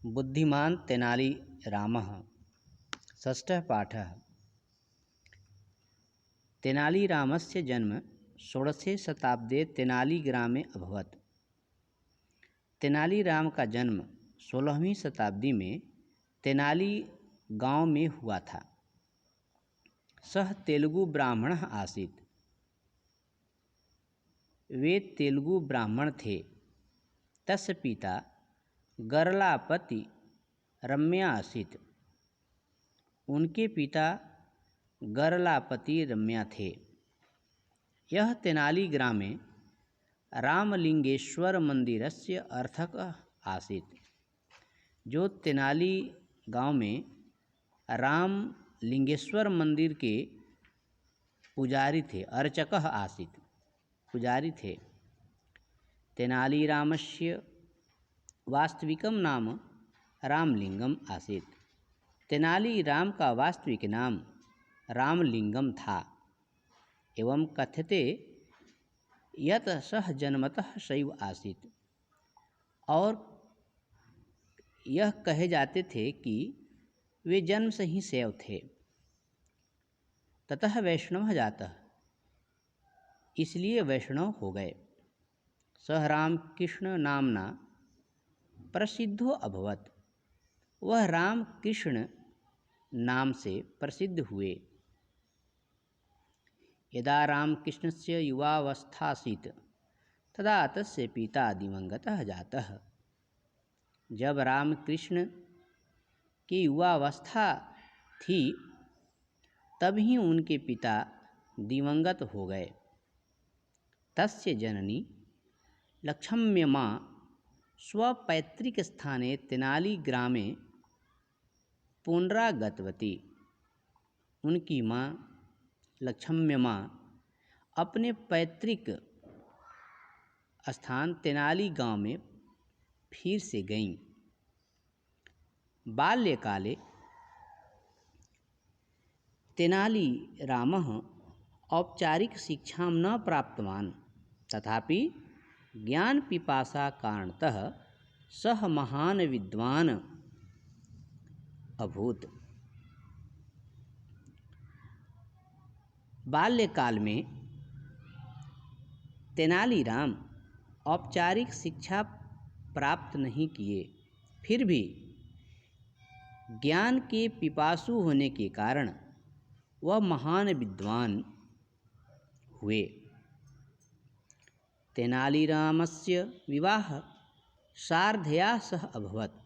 बुद्धिमान् तेनाली रामः। षष्ठः पाठः। तेनालीरामस्य जन्म षोडशे शताब्दे तेनालीग्रामे अभवत्। तेनालीराम का जन्म 16वीं शताब्दी में तेनाली गांव में हुआ था। सः तेलुगु ब्राह्मणः आसीत्। वे तेलुगु ब्राह्मण थे। तस्य पिता गरलापति रम्या आसीत्। उनके पिता गरलापति रम्या थे। यः तेनालीग्रामे रामलिंगेश्वर मन्दिरस्य अर्थकः आसीत्। जो तेनाली गांव में रामलिंगेश्वर मंदिर के पुजारी थे, अर्चकः आसीत्, पुजारी थे। तेनालीरामस्य वास्तविकं नाम रामलिंगम आसीत्। तेनालीराम का वास्तविक नाम रामलिंगम था एवं कथ्यते यत् सः जन्मतः शैव आसीत्। और यह कहे जाते थे कि वे जन्म से ही शैव थे। ततः वैष्णवः जातः, इसलिए वैष्णव हो गए। सः रामकृष्ण नामना प्रसिद्धो अभवत्। वह रामकृष्ण नाम से प्रसिद्ध हुए। यदा रामकृष्णस्य युवावस्थासीत् तदा तस्य पिता दिवंगतः जातः। जब रामकृष्ण की युवावस्था थी तब ही उनके पिता दिवंगत हो गए। तस्य जननी लक्ष्म्यम्मा स्वपैतृक स्थाने तेनालीग्रामे पुनरागतवती। उनकी माँ लक्ष्म्यम्मा अपने पैतृक स्थान तेनाली गांव में फिर से गईं। बाल्यकाले तेनालीरामः औपचारिक शिक्षां न प्राप्तवान्, तथापि ज्ञानपिपासा कारणतः सः महान् विद्वान् अभूत्। बाल्यकाल में तेनालीराम औपचारिक शिक्षा प्राप्त नहीं किए, फिर भी ज्ञान के पिपासु होने के कारण वह महान विद्वान हुए। तेनालीरामस्य विवाह शारदया सह अभवत्।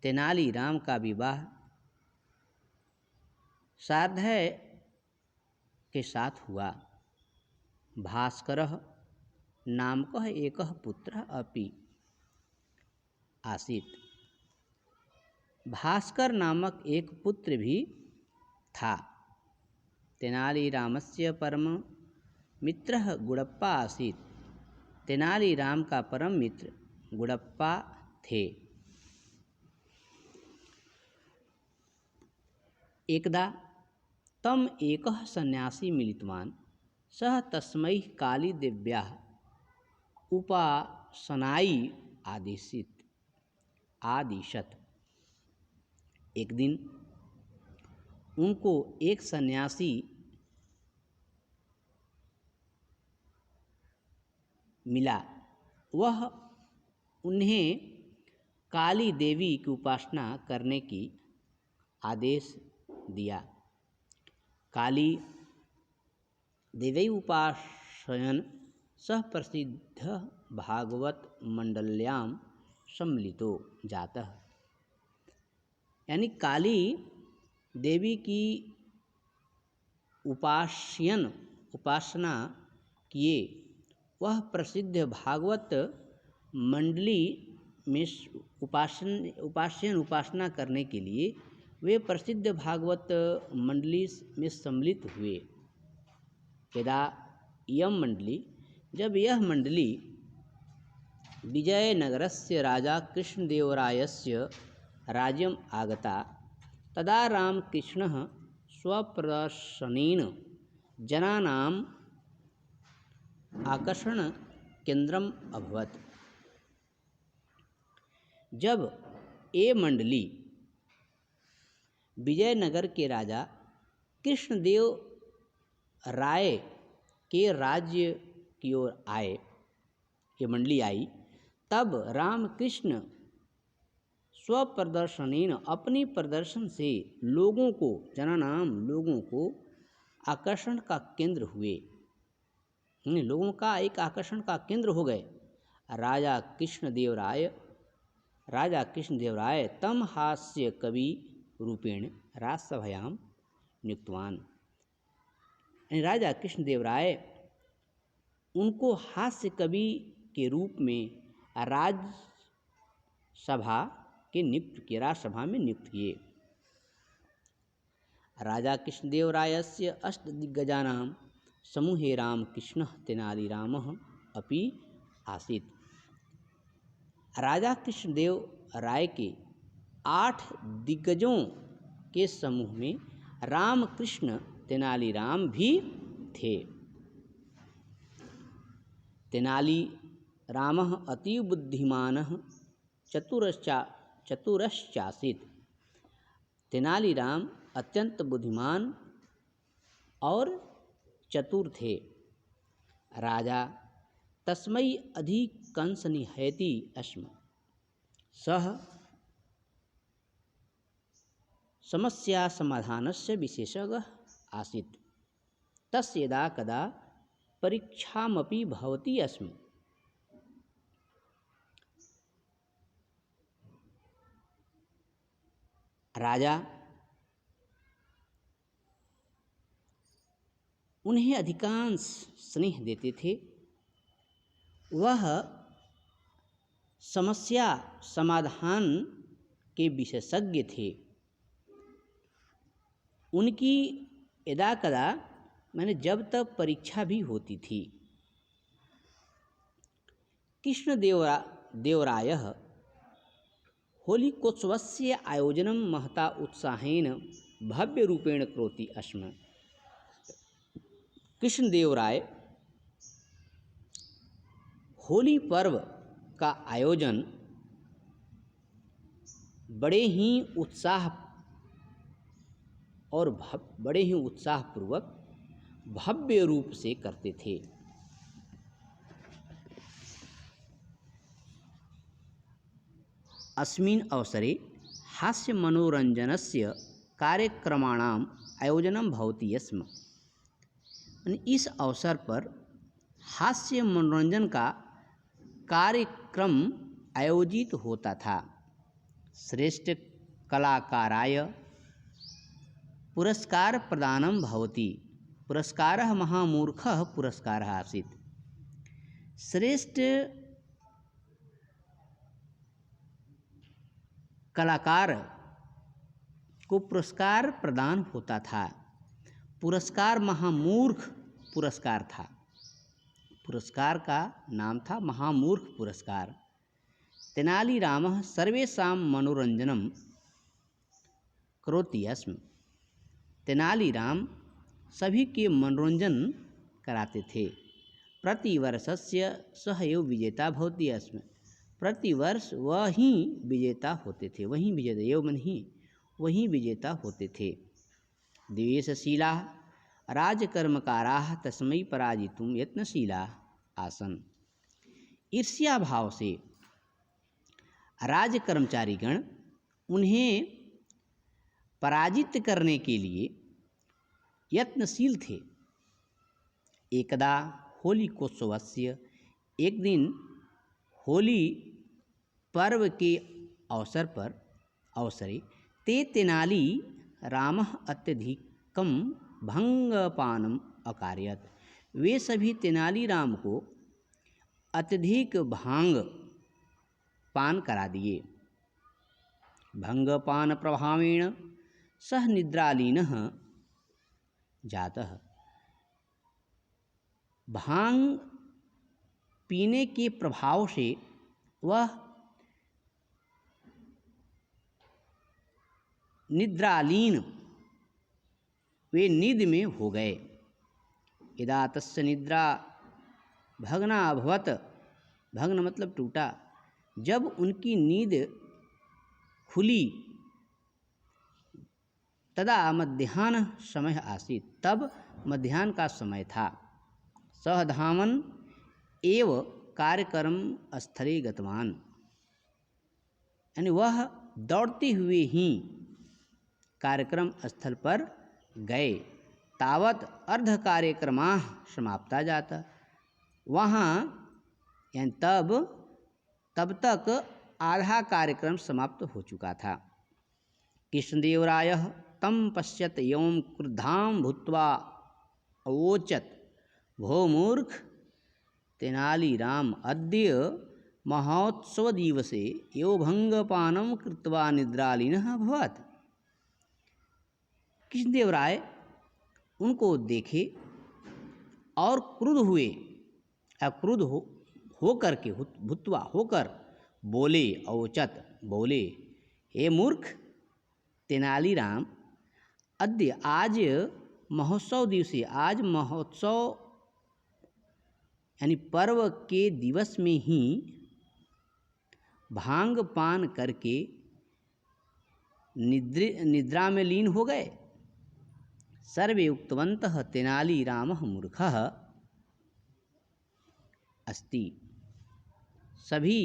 तेनालीराम का विवाह शारदय के साथ हुआ। भास्करः नामकः एकः पुत्रः अपि आसीत्। भास्कर नामक एक पुत्र भी था। तेनालीरामस्य परम मित्रः गुडप्पा आसीत्। तेनालीराम का परम मित्र गुडप्पा थे। एकदा तम एकः सन्यासी मिलितवान्। सः तस्मै कालीदेव्याः उपासनायै आदिशत्। एक दिन उनको एक सन्यासी मिला। वह उन्हें काली देवी की उपासना करने की आदेश दिया। काली देवी उपासयन् सः प्रसिद्ध भागवत मंडल्यां सम्मिलितो जातः। यानी काली देवी की उपासना किए वह प्रसिद्ध भागवत मंडली में उपासना करने के लिए वे प्रसिद्ध भागवत मंडली में सम्मिलित हुए। जब यह मंडली विजयनगरस्य राजा कृष्णदेवरायस्य राज्यम् आगता तदा रामकृष्णः स्वप्रदर्शनेन जनानाम् आकर्षणकेन्द्रम् अभवत्। जब ये मंडली विजयनगर के राजा कृष्णदेव राय के राज्य की ओर आए, ये मंडली आई, तब रामकृष्ण स्वप्रदर्शनेन अपने प्रदर्शन से लोगों को आकर्षण का केंद्र हुए, लोगों का एक आकर्षण का केंद्र हो गए। राजा कृष्णदेव राय तम हास्य कवि रूपेण राजसभायां नियुक्तवान। राजा कृष्णदेव राय उनको हास्य कवि के रूप में राजसभा में नियुक्त किए। राजा कृष्णदेव रायस्य अष्टदिग्गजानां समूहे रामकृष्णः तेनालीरामः अपि आसीत्। राजा कृष्णदेव राय के 8 दिग्गजों के समूह में रामकृष्ण तेनालीराम भी थे। तेनालीरामः अतीव बुद्धिमानः चतुरश्चासीत्। तेनालीराम अत्यंत बुद्धिमान और चतुर थे। राजा तस्मै अधिकंसनिहयति स्म। सः समस्या समाधानस्य विशेषज्ञः आसीत्। तस्य यदा कदा परीक्षामपि भवति स्म। राजा उन्हें अधिकांश स्नेह देते थे। वह समस्या समाधान के विशेषज्ञ थे। उनकी यदा कदा जब तक परीक्षा भी होती थी। कृष्णदेवरायः होलिकोत्सवस्य आयोजनं महता उत्साहेन भव्यरूपेण करोति स्म। कृष्णदेव राय होली पर्व का आयोजन बड़े ही उत्साहपूर्वक भव्य रूप से करते थे। अस्मिन् अवसरे हास्य मनोरंजनस्य कार्यक्रमाणाम् आयोजनं भवति स्म। इस अवसर पर हास्य मनोरंजन का कार्यक्रम आयोजित होता था। श्रेष्ठ कलाकाराय पुरस्कार प्रदानं भवति। पुरस्कारः महामूर्खः पुरस्कारः आसीत्। श्रेष्ठ कलाकार को पुरस्कार प्रदान होता था। पुरस्कार महामूर्ख पुरस्कार था। पुरस्कार का नाम था महामूर्ख पुरस्कार। तेनालीरामः सर्वेषां मनोरंजनं करोति स्म। तेनालीराम सभी के मनोरंजन कराते थे। प्रतिवर्षस्य सः एव विजेता भवति स्म। प्रतिवर्ष वही विजेता होते थे। वही विजेता होते थे। द्वेषशीलाः राजकर्मकाराः तस्मै पराजितुं यत्नशीलाः आसन्। ईर्ष्या भाव से राजकर्मचारीगण उन्हें पराजित करने के लिए यत्नशील थे। एकदा होलिकोत्सवस्य एक दिन होली पर्व के अवसरे ते तेनालीरामः अत्यधिकं भंगपानम् अकारयत्। वे सभी तेनालीराम को अत्यधिक भांग पान करा दिए। भंगपान प्रभावेण सः निद्रालीनः जातः। भांग पीने के प्रभाव से वह निद्रालीन वे नींद में हो गए। यदा तस्य निद्रा भग्ना अभवत्, भग्न मतलब टूटा, जब उनकी नींद खुली तदा मध्याह्न समय आसीत्, तब मध्याह्न का समय था। सह धामन एव कार्यक्रम स्थले गतवान, यानी वह दौड़ते हुए ही कार्यक्रम स्थल पर गए। तावत अर्ध कार्यक्रमाः समाप्ता जाता, वहाँ यानी तब तक आधा कार्यक्रम समाप्त हो चुका था। कृष्णदेवरायः तं पश्यत एवं क्रुद्धां भूत्वा अवोचत्, भो मूर्ख तेनालीराम, अद्य महोत्सवदिवसे एव भंगपानं कृत्वा निद्रालीनः अभवत्। कृष्णदेवराय उनको देखे और क्रुद्ध हुए, क्रुद्ध होकर के भूत्वा होकर बोले, अवोचत बोले, हे मूर्ख तेनालीराम, अद्य आज महोत्सव दिवसे, आज महोत्सव यानी पर्व के दिवस में ही भांग पान करके निद्रा में लीन हो गए। सर्वे उक्तवन्तः तेनालीरामः मूर्खः अस्ति, सभी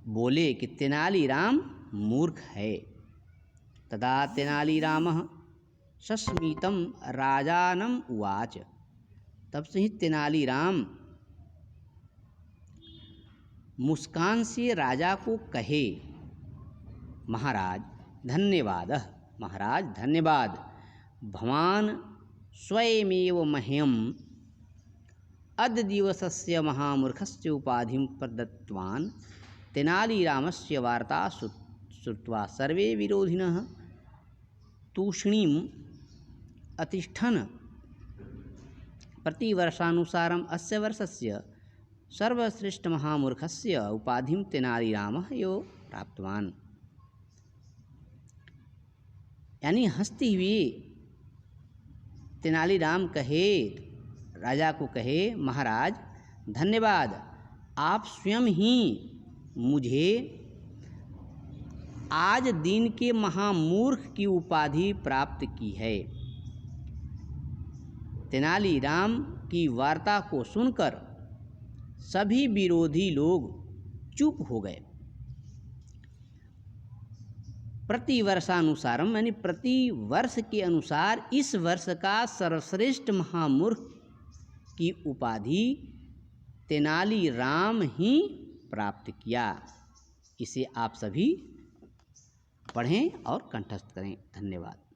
बोले कि तेनालीराम मूर्ख है। तदा तेनालीरामः सस्मितं राजानम् उवाच, तब से ही तेनालीराम मुस्कान से राजा को कहे, महाराज धन्यवाद, महाराज धन्यवाद, भवान स्वयमेव मह्यम अद्य दिवसस्य महामूर्खस्य उपाधिं प्रदत्तवान्। तेनालीरामस्य वार्ता श्रुत्वा सर्वे विरोधिनः तूष्णीम् अतिष्ठन्। प्रतिवर्षानुसारम् अस्य वर्षस्य सर्वश्रेष्ठमहामूर्खस्य उपाधिं तेनालीरामः एव प्राप्तवान्। यानी हंसते हुए तेनालीराम कहे, राजा को कहे, महाराज धन्यवाद, आप स्वयं ही मुझे आज दिन के महामूर्ख की उपाधि प्राप्त की है। तेनालीराम की वार्ता को सुनकर सभी विरोधी लोग चुप हो गए। प्रतिवर्षानुसारम यानी प्रति वर्ष के अनुसार इस वर्ष का सर्वश्रेष्ठ महामूर्ख की उपाधि तेनालीराम ही प्राप्त किया। इसे आप सभी पढ़ें और कंठस्थ करें। धन्यवाद।